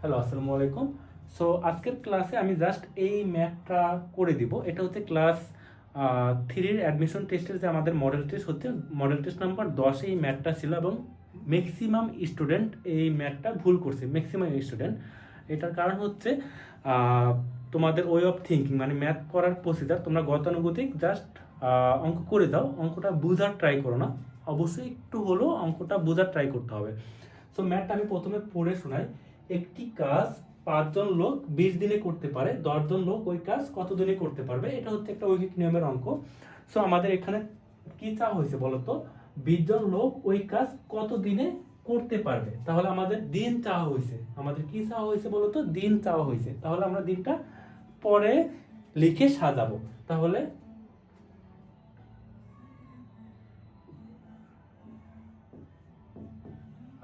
Hello, আসসালামু আলাইকুম। So আজকের ক্লাসে আমি জাস্ট এই ম্যাথটা করে দিব। এটা হচ্ছে ক্লাস 3-র অ্যাডমিশন টেস্টের যে আমাদের মডেল টেস্ট হচ্ছে, মডেল টেস্ট নাম্বার 10 এই ম্যাথটা ছিল এবং ম্যাক্সিমাম স্টুডেন্ট এই ম্যাথটা ভুল করছে, ম্যাক্সিমাম স্টুডেন্ট। এটার কারণ হচ্ছে তোমাদের ওয়ে অফ থিঙ্কিং, মানে ম্যাথ করার প্রসিজার। তোমরা গতানুগতিক জাস্ট অঙ্ক করে দাও, অঙ্কটা বোঝার ট্রাই করো না। অবশ্যই একটু হলেও অঙ্কটা বোঝার ট্রাই করতে হবে। সো ম্যাথটা আমি প্রথমে পড়ে শোনাই। একটি কাজ 5 জন লোক 20 দিনে করতে পারে, 10 জন লোক ওই কাজ কত দিনে করতে পারবে? এটা হচ্ছে একটা ঐকিক নিয়মের অঙ্ক। সো আমাদের এখানে কি চাওয়া হয়েছে বলতো? 20 জন লোক ওই কাজ কত দিনে করতে পারবে। তাহলে আমাদের দিন চাওয়া হয়েছে। আমাদের কি চাওয়া হয়েছে বলতো? দিন চাওয়া হয়েছে। তাহলে আমরা দিনটা পরে লিখে সাজাবো। তাহলে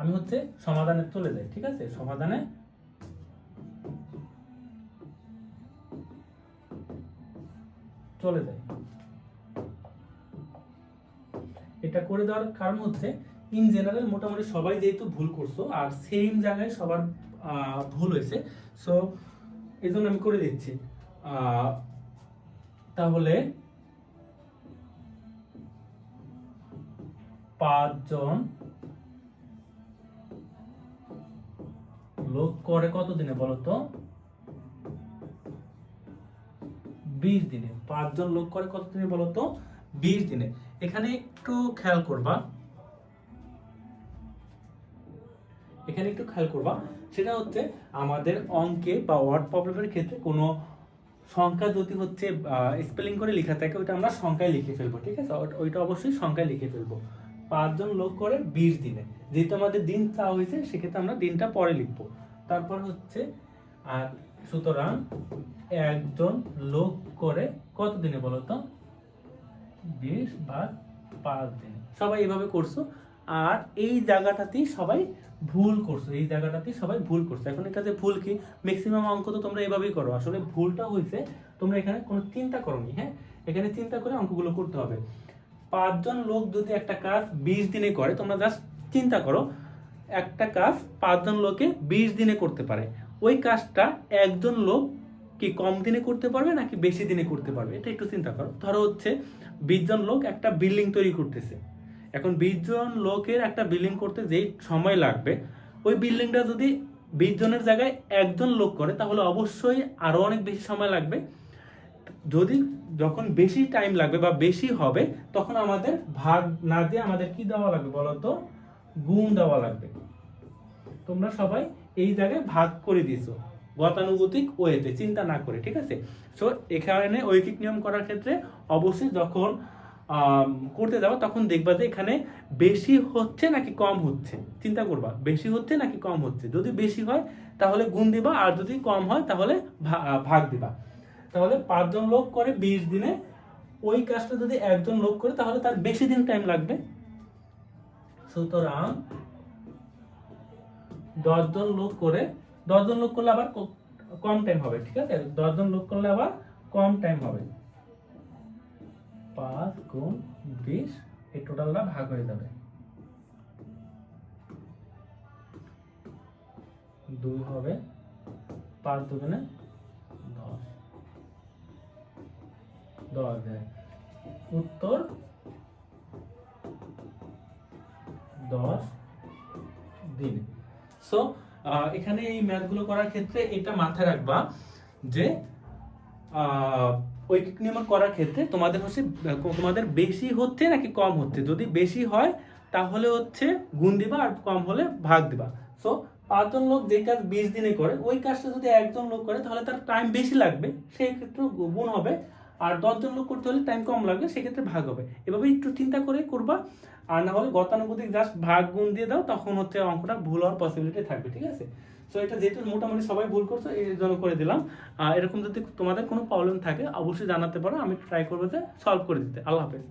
আমি হচ্ছে সমাধানে চলে যাই, ঠিক আছে? সমাধানে চলে যায়। এটা করে দেওয়ার কারণ হচ্ছে ইন জেনারেল মোটামুটি সবাই যেহেতু ভুল করছো আর সেম জায়গায় সবার ভুল হয়েছে, সো এই জন্য আমি করে দিচ্ছি। তাহলে 5 জন লোক করে কত দিনে বলতো? 20 দিনে। 5 জন লোক করে কত দিনে বলতো? 20 দিনে। এখানে একটু খেয়াল করবা, সেটা হচ্ছে আমাদের অঙ্কে বা ওয়ার্ড প্রবলেমের ক্ষেত্রে কোনো সংখ্যা যদি হচ্ছে স্পেলিং করে লেখা থাকে, ওইটা আমরা সংখ্যায় লিখে ফেলবো, ঠিক আছে? ওইটা অবশ্যই সংখ্যায় লিখে ফেলবো। 5 জন লোক করে 20 দিনে। যেহেতু আমাদের দিন চাওয়া হয়েছে, সেক্ষেত্রে আমরা দিনটা পরে লিখবো। তারপর হচ্ছে সুতরাং একজন লোক করে কত দিনে বলতো? 20/5 দিনে। সবাই এভাবে করছো, আর এই জায়গাটাতেই সবাই ভুল করছো, এখন এটাতে ভুল কি? ম্যাক্সিমাম অঙ্ক তো তোমরা এভাবেই করো। আসলে ভুলটা হয়েছে তোমরা এখানে কোনো চিন্তা করোনি। হ্যাঁ, এখানে চিন্তা করে অঙ্কগুলো করতে হবে। 5 জন লোক যদি একটা কাজ 20 দিনে করে, তোমরা জাস্ট চিন্তা করো একটা কাজ 5 জন লোকে 20 দিনে করতে পারে। ওই কাজটা একজন লোক কি কম দিনে করতে পারবে নাকি বেশি দিনে করতে পারবে? এটা একটু চিন্তা করো। ধরো হচ্ছে 20 জন লোক একটা বিল্ডিং তৈরি করতেছে। এখন 20 জন লোকের একটা বিল্ডিং করতে যেই সময় লাগবে, ওই বিল্ডিংটা যদি 20 জনের জায়গায় একজন লোক করে, তাহলে অবশ্যই আরো অনেক বেশি সময় লাগবে। যখন বেশি টাইম লাগবে বা বেশি হবে, তখন আমাদের ভাগ না দিয়ে আমাদের কি দেওয়া লাগবে বলতো? গুণ দেওয়া লাগবে। তোমরা সবাই এই জায়গায় ভাগ করে দিয়েছো গতানুগতিক ওয়েতে, চিন্তা না করে, ঠিক আছে? সো এখানে ঐকিক নিয়ম করার ক্ষেত্রে অবশ্যই যখন করতে যাবো তখন দেখবা যে এখানে বেশি হচ্ছে নাকি কম হচ্ছে। চিন্তা করবা বেশি হচ্ছে নাকি কম হচ্ছে। যদি বেশি হয় তাহলে গুণ দিবা, আর যদি কম হয় তাহলে ভাগ দিবা। তাহলে 5 জন লোক করে 20 দিনে, ওই কাজটা যদি একজন লোক করে তাহলে তার বেশি দিন টাইম লাগবে। সুতরাং 10 জন লোক করলে আবার কম টাইম হবে, ঠিক আছে? 10 জন লোক করলে আবার কম টাইম হবে। 5 গুণ 20, এই টোটালটা ভাগ হয়ে যাবে। 2 হবে, 5 দুগুণে 10, 10 যায়। উত্তর 10 দিন। সো এখানে এই ম্যাথগুলো করার ক্ষেত্রে এটা মাথায় রাখবা যে ঐকিক নিয়ম করার ক্ষেত্রে তোমাদের বেশি হচ্ছে নাকি কম হচ্ছে। যদি বেশি হয় তাহলে হচ্ছে গুণ দিবা, আর কম হলে ভাগ দিবা। সো 5 জন লোক যে কাজ 20 দিনে করে, ওই কাজটা যদি একজন লোক করে তাহলে তার টাইম বেশি লাগবে, সেই ক্ষেত্রে গুণ হবে। আর 10 জন লোক করতে হলে টাইম কম লাগবে, সেক্ষেত্রে ভাগ হবে। এভাবে একটু চিন্তা করে করবা, আর না হলে গতানুগতিক জাস্ট ভাগ গুণ দিয়ে দাও, তখন হচ্ছে অঙ্কটা ভুল হওয়ার পসিবিলিটি থাকবে, ঠিক আছে? সো এটা যেহেতু মোটামুটি সবাই ভুল করছো, এই জন্য করে দিলাম। এরকম যদি তোমাদের কোনো প্রবলেম থাকে অবশ্যই জানাতে পারো, আমি ট্রাই করবো যে সলভ করে দিতে। আল্লাহ হাফেজ।